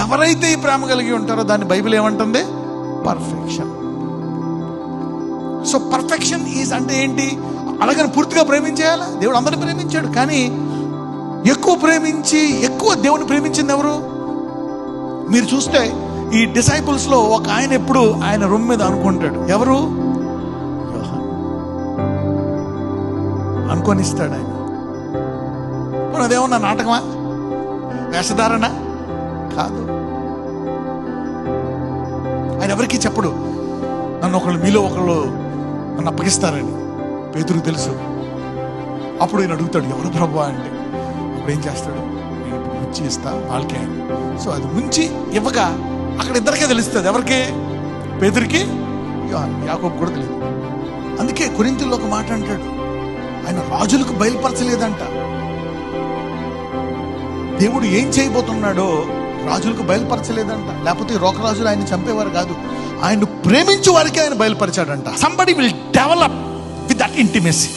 ఎవరైతే ఈ ప్రేమ కలిగి ఉంటారో దాన్ని బైబిల్ ఏమంటుంది? పర్ఫెక్షన్. సో పర్ఫెక్షన్ ఈజ్ అంటే ఏంటి? అలాగని పూర్తిగా ప్రేమించేయాలా? దేవుడు అందరిని ప్రేమించాడు, కానీ ఎక్కువ ప్రేమించి ఎక్కువ దేవుని ప్రేమించింది ఎవరు? మీరు చూస్తే ఈ డిసైపుల్స్ లో ఒక ఆయన ఎప్పుడు ఆయన రొమ్ము మీద అనుకుంటాడు. ఎవరు? యోహాను. అనుకొనిస్తాడు ఆయన. అదేమన్నా నాటకమా, వేషధారణ కాదు. ఆయన ఎవరికి చెప్పడు నన్ను మీలో ఒకళ్ళు నన్ను అప్పగిస్తారని. పేతురుకు తెలుసు. అప్పుడు ఆయన అడుగుతాడు, ఎవరు ప్రభువా అంటే, అప్పుడు ఏం చేస్తాడు? నేను ఇప్పుడు ముంచి ఇస్తా వాళ్ళకే. సో అది ముంచి ఇవ్వగా అక్కడ ఇద్దరికే తెలుస్తుంది. ఎవరికి? పేతురికి, యాకోబు కూడా తెలియదు. అందుకే కొరింథీయుల్లో ఒక మాట అంటాడు, ఆయన రాజులకు బయలుపరచలేదంట. దేవుడు ఏం చేయబోతున్నాడో రాజులకు బయలుపరచలేదంట. లేకపోతే రోకరాజులు ఆయన చంపేవారు కాదు, ఆయన ప్రేమించే వారికి ఆయన బయలుపరిచాడంట. Somebody will develop with that intimacy.